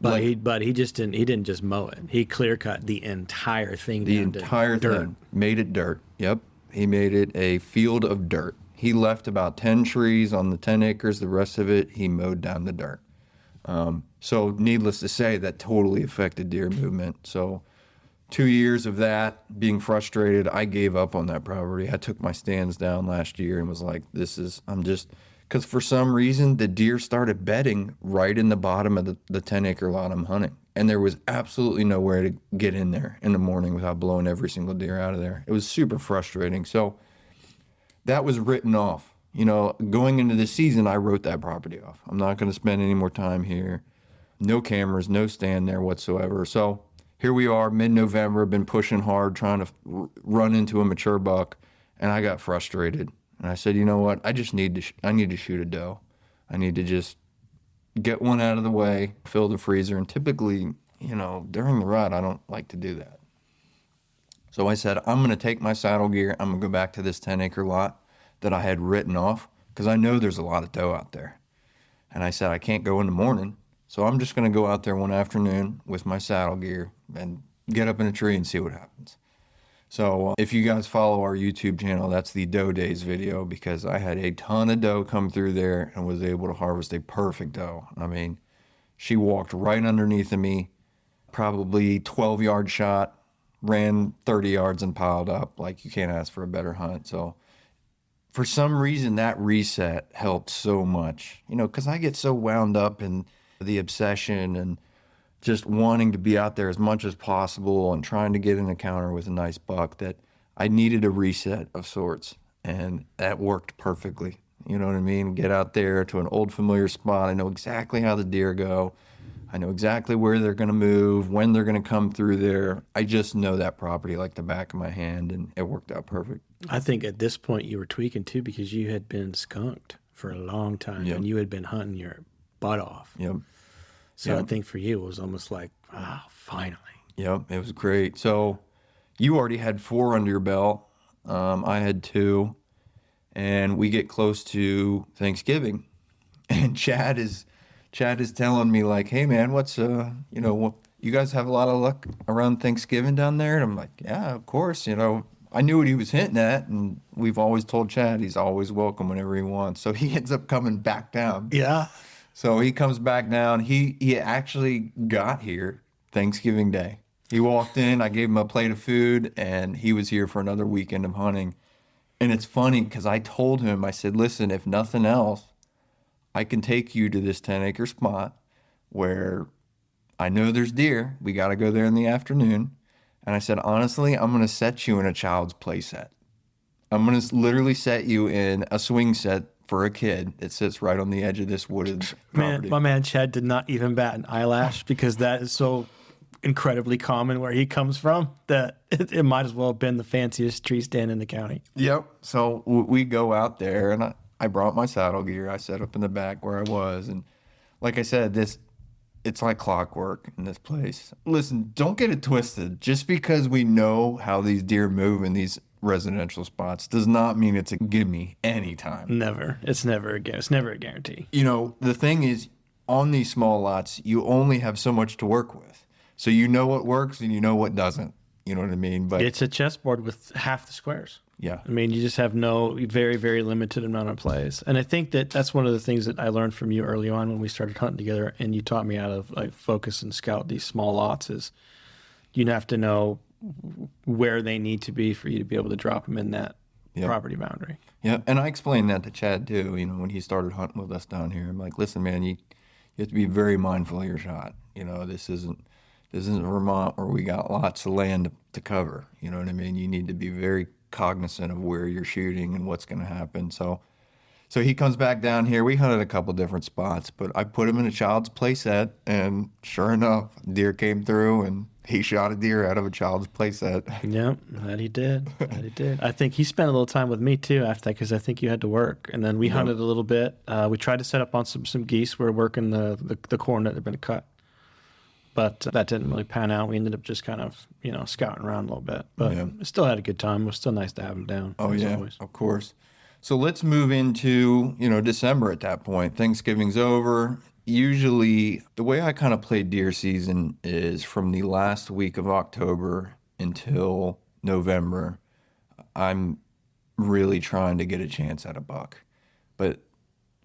But he didn't just mow it. He clear cut the entire thing. The entire thing. Made it dirt. Yep. He made it a field of dirt. He left about 10 trees on the 10 acres. The rest of it, he mowed down the dirt. So needless to say, that totally affected deer movement. So 2 years of that, being frustrated, I gave up on that property. I took my stands down last year and was like, because for some reason, the deer started bedding right in the bottom of the 10-acre lot I'm hunting. And there was absolutely nowhere to get in there in the morning without blowing every single deer out of there. It was super frustrating. So that was written off. Going into the season, I wrote that property off. I'm not going to spend any more time here. No cameras, no stand there whatsoever. So here we are, mid-November, been pushing hard, trying to run into a mature buck, and I got frustrated. And I said, you know what? I need to shoot a doe. I need to just get one out of the way, fill the freezer. And typically, during the rut, I don't like to do that. So I said, I'm going to take my saddle gear. I'm going to go back to this 10-acre lot that I had written off because I know there's a lot of doe out there. And I said, I can't go in the morning. So I'm just going to go out there one afternoon with my saddle gear and get up in a tree and see what happens. So if you guys follow our YouTube channel, that's the doe days video, because I had a ton of doe come through there and was able to harvest a perfect doe. I mean, she walked right underneath of me, probably 12-yard shot, ran 30 yards and piled up. Like, you can't ask for a better hunt. So for some reason, that reset helped so much, because I get so wound up in the obsession and just wanting to be out there as much as possible and trying to get an encounter with a nice buck that I needed a reset of sorts. And that worked perfectly. You know what I mean? Get out there to an old familiar spot. I know exactly how the deer go. I know exactly where they're going to move, when they're going to come through there. I just know that property like the back of my hand, and it worked out perfect. I think at this point you were tweaking too because you had been skunked for a long time and you had been hunting your butt off. Yep. So I think for you it was almost like, wow, finally. Yep, it was great. So you already had 4 under your belt. I had 2. And we get close to Thanksgiving. And Chad is telling me like, hey man, what's you guys have a lot of luck around Thanksgiving down there? And I'm like, yeah, of course. I knew what he was hinting at, and we've always told Chad he's always welcome whenever he wants. So he ends up coming back down. Yeah. So he comes back down. He actually got here Thanksgiving Day. He walked in, I gave him a plate of food, and he was here for another weekend of hunting. And it's funny because I told him, I said, listen, if nothing else, I can take you to this 10-acre spot where I know there's deer. We got to go there in the afternoon. And I said, honestly, I'm going to set you in a child's play set. I'm going to literally set you in a swing set for a kid that sits right on the edge of this wooded property. Man, my man Chad did not even bat an eyelash because that is so incredibly common where he comes from that it might as well have been the fanciest tree stand in the county. Yep. So we go out there, and I brought my saddle gear. I set up in the back where I was. And like I said, it's like clockwork in this place. Listen, don't get it twisted. Just because we know how these deer move in these residential spots does not mean it's a gimme anytime. Never. It's never a guarantee. The thing is, on these small lots, you only have so much to work with. So you know what works and you know what doesn't. You know what I mean? But it's a chessboard with half the squares. Yeah. I mean, you just have no very, very limited amount of plays. And I think that's one of the things that I learned from you early on when we started hunting together, and you taught me how to like focus and scout these small lots, is you have to know where they need to be for you to be able to drop them in that property boundary. Yeah, and I explained that to Chad too, when he started hunting with us down here. I'm like, listen, man, you have to be very mindful of your shot. This isn't Vermont where we got lots of land to cover. You know what I mean? You need to be very cognizant of where you're shooting and what's going to happen. So he comes back down here. We hunted a couple different spots, but I put him in a child's play set, and sure enough, deer came through, and he shot a deer out of a child's play set. Yep, that he did. I think he spent a little time with me too after that because I think you had to work, and then we hunted a little bit. We tried to set up on some geese. We were working the corn that had been cut. But that didn't really pan out. We ended up just kind of, scouting around a little bit. But still had a good time. It was still nice to have him down. Oh, yeah, always. Of course. So let's move into, December at that point. Thanksgiving's over. Usually, the way I kind of play deer season is from the last week of October until November. I'm really trying to get a chance at a buck. But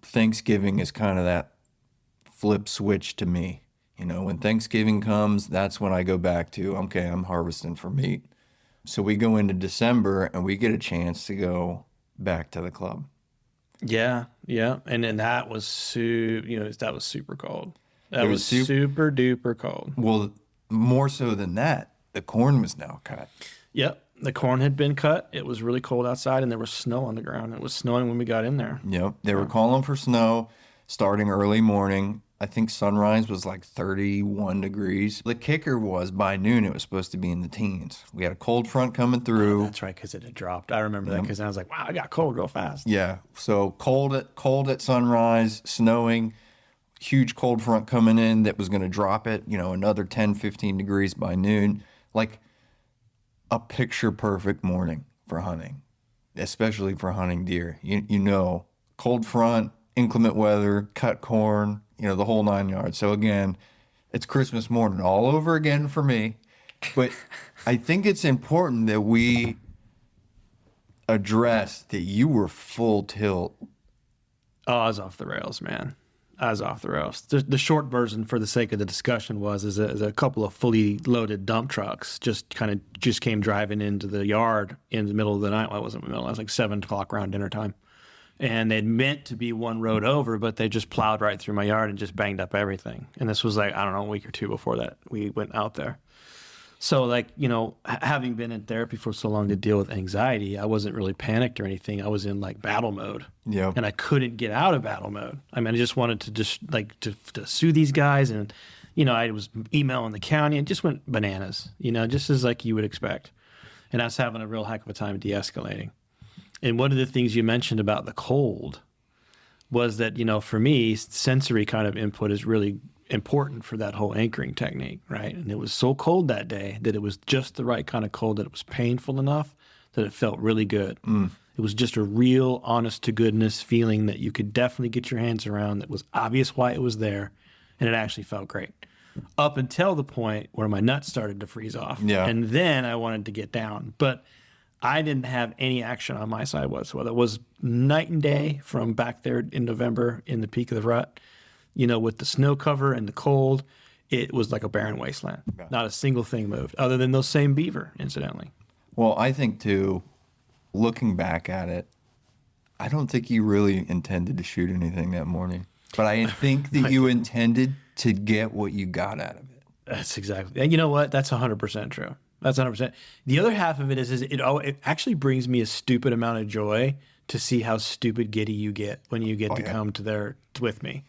Thanksgiving is kind of that flip switch to me. When Thanksgiving comes, that's when I go back to, okay, I'm harvesting for meat. So we go into December and we get a chance to go back to the club. Yeah. And then that was that was super cold. That was super duper cold. Well, more so than that, the corn was now cut. Yep. The corn had been cut. It was really cold outside and there was snow on the ground. It was snowing when we got in there. Yep. They were calling for snow starting early morning. I think sunrise was like 31 degrees. The kicker was by noon, it was supposed to be in the teens. We had a cold front coming through. Oh, that's right, because it had dropped. I remember that because I was like, wow, I got cold real fast. Yeah. So cold at sunrise, snowing, huge cold front coming in that was going to drop it, another 10, 15 degrees by noon. Like a picture perfect morning for hunting, especially for hunting deer. Cold front, inclement weather, cut corn, the whole 9 yards. So again, it's Christmas morning all over again for me. But I think it's important that we address that you were full tilt. Oh, I was off the rails, man. I was off the rails. The short version, for the sake of the discussion, is a couple of fully loaded dump trucks just came driving into the yard in the middle of the night. Well, it wasn't the middle. It was like 7 o'clock around dinner time. And they'd meant to be one road over, but they just plowed right through my yard and just banged up everything. And this was like, I don't know, a week or two before that we went out there. So like, having been in therapy for so long to deal with anxiety, I wasn't really panicked or anything. I was in like battle mode. Yeah. And I couldn't get out of battle mode. I mean, I just wanted to to sue these guys. And, I was emailing the county and just went bananas, just as like you would expect. And I was having a real heck of a time de-escalating. And one of the things you mentioned about the cold was that, for me, sensory kind of input is really important for that whole anchoring technique, right? And it was so cold that day that it was just the right kind of cold, that it was painful enough that it felt really good. It was just a real honest to goodness feeling that you could definitely get your hands around, that was obvious why it was there, and it actually felt great. Up until the point where my nuts started to freeze off. Yeah. And then I wanted to get down. But I didn't have any action on my side whatsoever. It was night and day from back there in November in the peak of the rut. With the snow cover and the cold, it was like a barren wasteland. Yeah. Not a single thing moved, other than those same beaver, incidentally. Well, I think, too, looking back at it, I don't think you really intended to shoot anything that morning. But I think that you intended to get what you got out of it. That's exactly. And you know what? That's 100% true. That's 100%. The other half of it is it actually brings me a stupid amount of joy to see how stupid giddy you get when you get to come to there with me.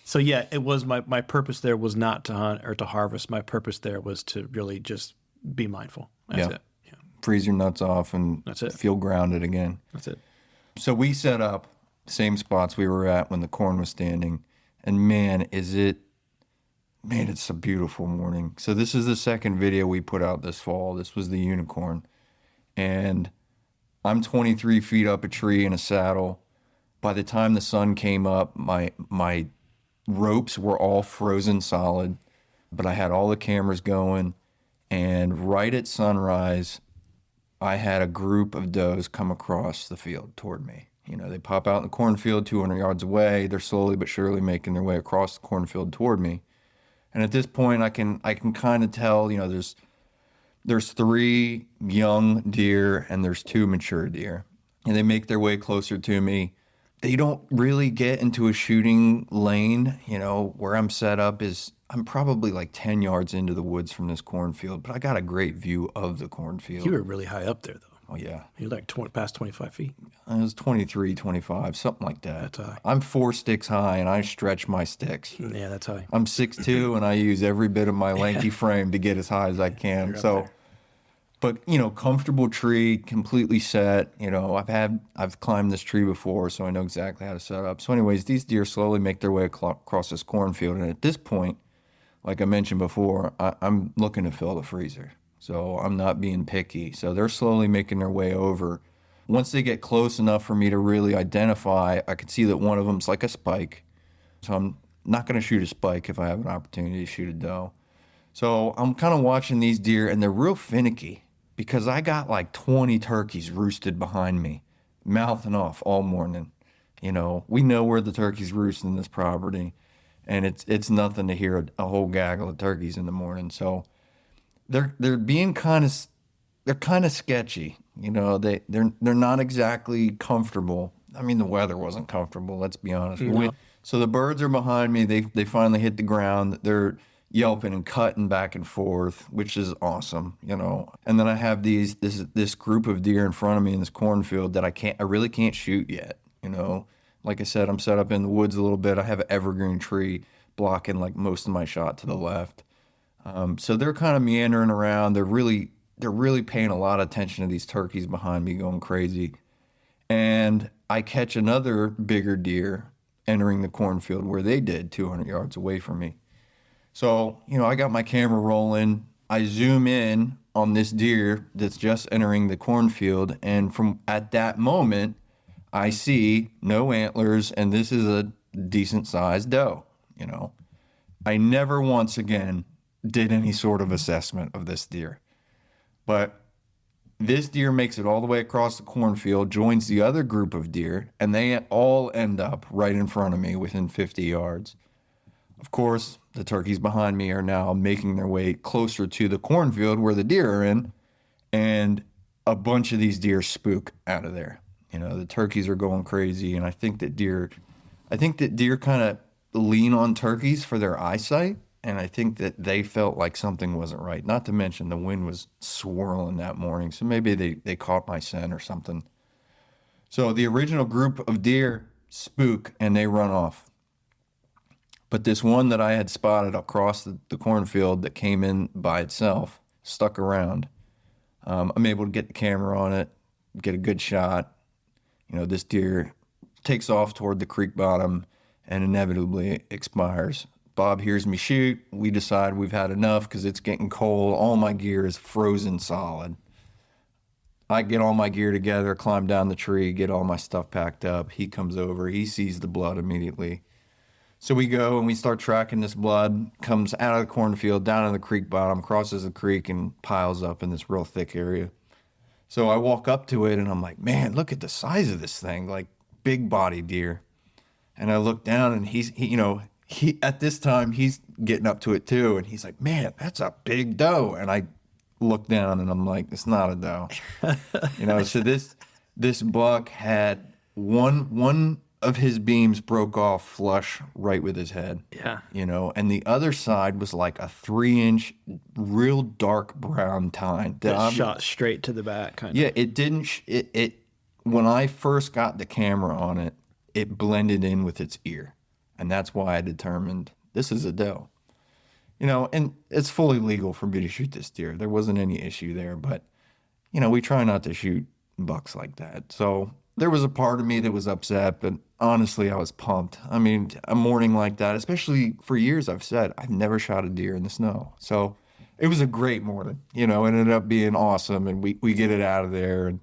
So yeah, it was my purpose there was not to hunt or to harvest. My purpose there was to really just be mindful. That's it. Yeah. Freeze your nuts off and That's it. Feel grounded again. That's it. So we set up the same spots we were at when the corn was standing. And man, it's a beautiful morning. So this is the second video we put out this fall. This was the unicorn. And I'm 23 feet up a tree in a saddle. By the time the sun came up, my ropes were all frozen solid, but I had all the cameras going. And right at sunrise, I had a group of does come across the field toward me. They pop out in the cornfield 200 yards away. They're slowly but surely making their way across the cornfield toward me. And at this point, I can kind of tell, there's 3 young deer and there's 2 mature deer. And they make their way closer to me. They don't really get into a shooting lane, where I'm set up I'm probably like 10 yards into the woods from this cornfield, but I got a great view of the cornfield. You were really high up there, though. Oh, yeah. You're like past 25 feet. It was 23, 25, something like that. That's high. I'm 4 sticks high, and I stretch my sticks. Yeah, that's high. I'm 6'2", and I use every bit of my lanky frame to get as high as I can. So, but, comfortable tree, completely set. I've climbed this tree before, so I know exactly how to set up. So anyways, these deer slowly make their way across this cornfield. And at this point, like I mentioned before, I'm looking to fill the freezer. So I'm not being picky. So they're slowly making their way over. Once they get close enough for me to really identify, I can see that one of them's like a spike. So I'm not going to shoot a spike if I have an opportunity to shoot a doe. So I'm kind of watching these deer, and they're real finicky because I got like 20 turkeys roosted behind me, mouthing off all morning. We know where the turkeys roost in this property, and it's nothing to hear a whole gaggle of turkeys in the morning. So they're being kind of sketchy. They're not exactly comfortable. I mean, the weather wasn't comfortable, let's be honest. No. So the birds are behind me. They finally hit the ground. They're yelping and cutting back and forth, which is awesome, And then I have this group of deer in front of me in this cornfield that I really can't shoot yet, Like I said, I'm set up in the woods a little bit. I have an evergreen tree blocking like most of my shot to the left. So they're kind of meandering around. They're really paying a lot of attention to these turkeys behind me going crazy. And I catch another bigger deer entering the cornfield where they did 200 yards away from me. So, I got my camera rolling. I zoom in on this deer that's just entering the cornfield. And from at that moment, I see no antlers, and this is a decent sized doe. I never once again did any sort of assessment of this deer. But this deer makes it all the way across the cornfield, joins the other group of deer, and they all end up right in front of me within 50 yards. Of course, the turkeys behind me are now making their way closer to the cornfield where the deer are in, and a bunch of these deer spook out of there. You know, the turkeys are going crazy, and I think that deer kind of lean on turkeys for their eyesight, and I think that they felt like something wasn't right. Not to mention the wind was swirling that morning, so maybe they caught my scent or something. So the original group of deer spook, and they run off. But this one that I had spotted across the cornfield that came in by itself stuck around. I'm able to get the camera on it, get a good shot. You know, this deer takes off toward the creek bottom and inevitably expires. Bob hears me shoot. We decide we've had enough because it's getting cold. All my gear is frozen solid. I get all my gear together, climb down the tree, get all my stuff packed up. He comes over. He sees the blood immediately. So we go and we start tracking this blood, comes out of the cornfield, down to the creek bottom, crosses the creek, and piles up in this real thick area. So I walk up to it, and I'm like, man, look at the size of this thing, like big body deer. And I look down, and he at this time, he's getting up to it too. And he's like, man, that's a big doe. And I look down, and I'm like, it's not a doe. So this buck had one of his beams broke off flush right with his head. Yeah. And the other side was like a 3-inch real dark brown tine. That shot straight to the back, kind of. Yeah, it didn't, when I first got the camera on it, it blended in with its ear. And that's why I determined this is a doe. And it's fully legal for me to shoot this deer. There wasn't any issue there, but, we try not to shoot bucks like that. So there was a part of me that was upset, but honestly, I was pumped. I mean, a morning like that, especially for years, I've said, I've never shot a deer in the snow. So it was a great morning, it ended up being awesome. And we get it out of there, and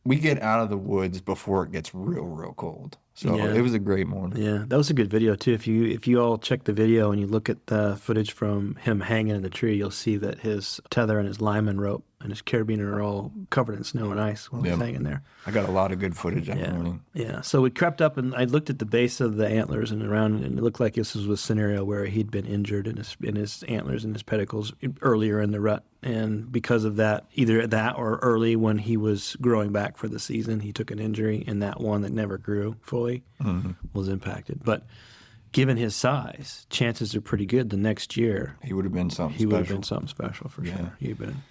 we get out of the woods before it gets real, real cold. So It was a great morning. Yeah, that was a good video too. If you all check the video and you look at the footage from him hanging in the tree, you'll see that his tether and his lineman rope and his carabiner are all covered in snow and ice while he's hanging there. I got a lot of good footage that morning. Yeah. So we crept up, and I looked at the base of the antlers and around, and it looked like this was a scenario where he'd been injured in his antlers and his pedicles earlier in the rut. And because of that, either that or early when he was growing back for the season, he took an injury, and that one that never grew fully was impacted. But given his size, chances are pretty good the next year he would have been something special. He would have been something special for sure.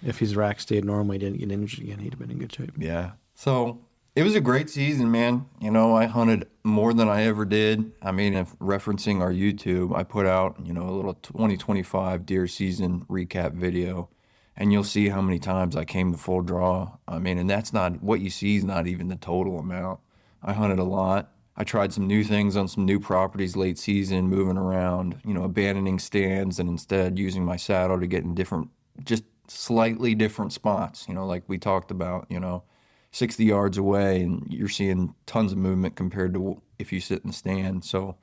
If his rack stayed normal, he didn't get injured again, he'd have been in good shape. Yeah. So it was a great season, man. I hunted more than I ever did. I mean, if referencing our YouTube, I put out, a little 2025 deer season recap video, and you'll see how many times I came to full draw. I mean, and that's not, what you see is not even the total amount. I hunted a lot. I tried some new things on some new properties late season, moving around, abandoning stands and instead using my saddle to get in different, just slightly different spots, like we talked about, 60 yards away, and you're seeing tons of movement compared to if you sit in the stand. So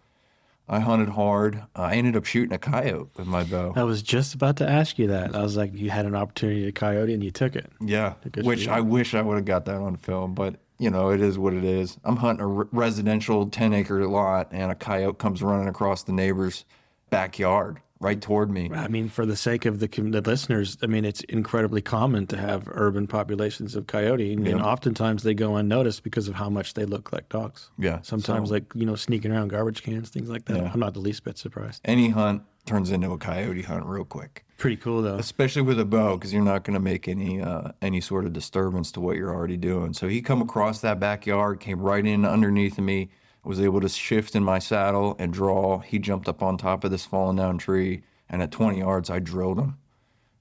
I hunted hard. I ended up shooting a coyote with my bow. I was just about to ask you that. I was like, you had an opportunity to coyote and you took it. Yeah, which I wish I would have got that on film, but it is what it is. I'm hunting a residential 10-acre lot, and a coyote comes running across the neighbor's backyard right toward me. I mean, for the sake of the listeners, I mean, it's incredibly common to have urban populations of coyote, and oftentimes they go unnoticed because of how much they look like dogs. Yeah. Sometimes, sneaking around garbage cans, things like that. Yeah. I'm not the least bit surprised. Any hunt turns into a coyote hunt real quick. Pretty cool, though. Especially with a bow, because you're not going to make any sort of disturbance to what you're already doing. So he come across that backyard, came right in underneath of me, was able to shift in my saddle and draw. He jumped up on top of this fallen down tree, and at 20 yards, I drilled him.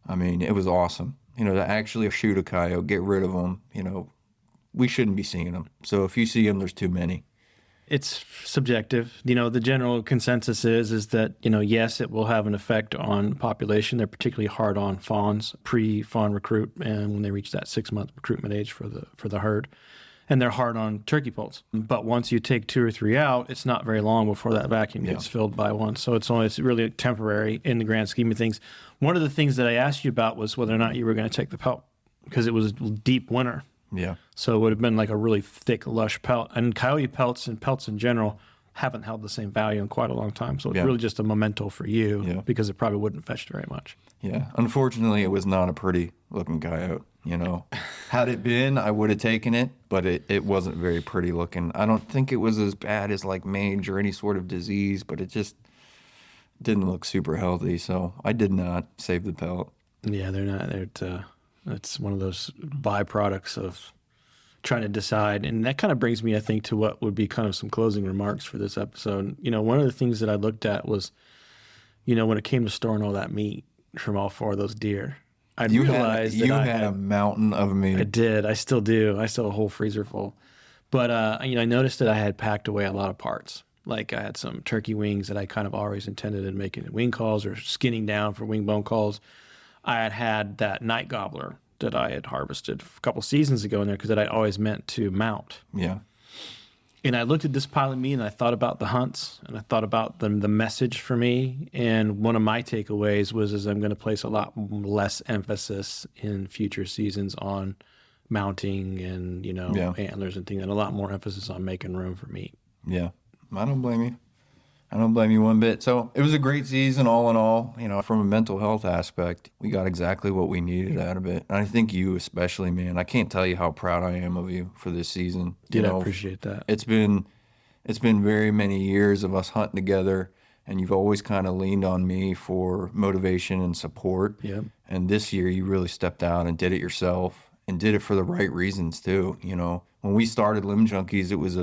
I mean, it was awesome. To actually shoot a coyote, get rid of them, we shouldn't be seeing them. So if you see them, there's too many. It's subjective. The general consensus is that, yes, it will have an effect on population. They're particularly hard on fawns, pre-fawn recruit, and when they reach that 6-month recruitment age for the herd. And they're hard on turkey poults. But once you take 2 or 3 out, it's not very long before that vacuum gets filled by one. So it's really temporary in the grand scheme of things. One of the things that I asked you about was whether or not you were going to take the pelt, because it was deep winter. Yeah. So it would have been like a really thick, lush pelt. And coyote pelts and pelts in general haven't held the same value in quite a long time. So it's Yeah. really just a memento for you Yeah. because it probably wouldn't fetch very much. Yeah. Unfortunately, it was not a pretty looking coyote, you know. Had it been, I would have taken it, but it wasn't very pretty looking. I don't think it was as bad as like mange or any sort of disease, but it just didn't look super healthy. So I did not save the pelt. Yeah, they're not. It's one of those byproducts of trying to decide. And that kind of brings me, I think, to what would be kind of some closing remarks for this episode. You know, one of the things that I looked at was, you know, when it came to storing all that meat from all 4 of those deer, I realized that I had a mountain of meat. I did. I still do. I still have a whole freezer full. But, you know, I noticed that I had packed away a lot of parts. Like I had some turkey wings that I kind of always intended in making wing calls or skinning down for wing bone calls. I had that night gobbler that I had harvested a couple seasons ago in there because that I always meant to mount. Yeah. And I looked at this pile of meat and I thought about the hunts and I thought about the message for me. And one of my takeaways was I'm going to place a lot less emphasis in future seasons on mounting and, you know, antlers and things, and a lot more emphasis on making room for meat. Yeah. I don't blame you. I don't blame you one bit. So it was a great season all in all. You know, from a mental health aspect, we got exactly what we needed out of it. And I think you especially, man. I can't tell you how proud I am of you for this season. Dude, you know, I appreciate that. It's been very many years of us hunting together, and you've always kind of leaned on me for motivation and support. Yeah. And this year you really stepped out and did it yourself, and did it for the right reasons too. You know, when we started Limb Junkies, it was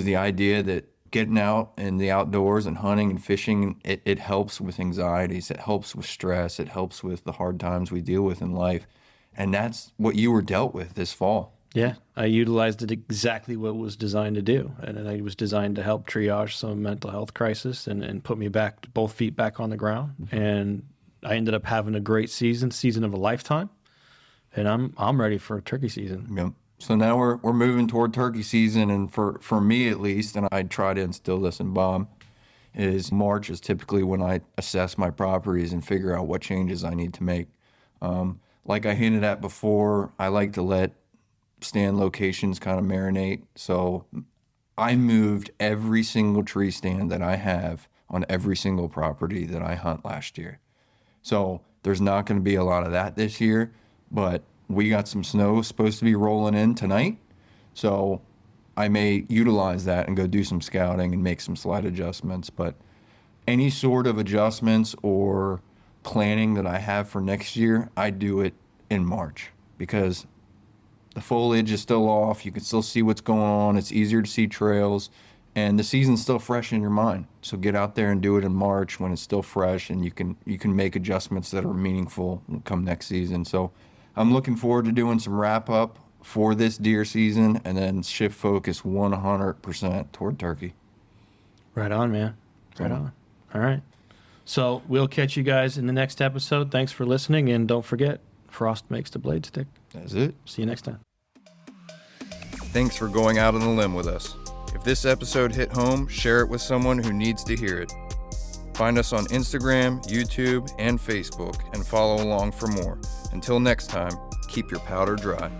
the idea that getting out in the outdoors and hunting and fishing, it helps with anxieties, it helps with stress, it helps with the hard times we deal with in life. And that's what you were dealt with this fall. Yeah, I utilized it exactly what it was designed to do. And it was designed to help triage some mental health crisis and put me back, both feet back on the ground. And I ended up having a great season of a lifetime. And I'm ready for turkey season. Yep. So now we're moving toward turkey season, and for me at least, and I try to instill this in Bob, is March is typically when I assess my properties and figure out what changes I need to make. Like I hinted at before, I like to let stand locations kind of marinate. So I moved every single tree stand that I have on every single property that I hunt last year. So there's not going to be a lot of that this year, but we got some snow supposed to be rolling in tonight, so I may utilize that and go do some scouting and make some slight adjustments. But any sort of adjustments or planning that I have for next year, I do it in March because the foliage is still off. You can still see what's going on. It's easier to see trails, and the season's still fresh in your mind. So get out there and do it in March when it's still fresh, and you can make adjustments that are meaningful come next season. So I'm looking forward to doing some wrap up for this deer season and then shift focus 100% toward turkey. Right on, man. Right on. All right. So we'll catch you guys in the next episode. Thanks for listening. And don't forget, frost makes the blade stick. That's it. See you next time. Thanks for going out on a limb with us. If this episode hit home, share it with someone who needs to hear it. Find us on Instagram, YouTube, and Facebook, and follow along for more. Until next time, keep your powder dry.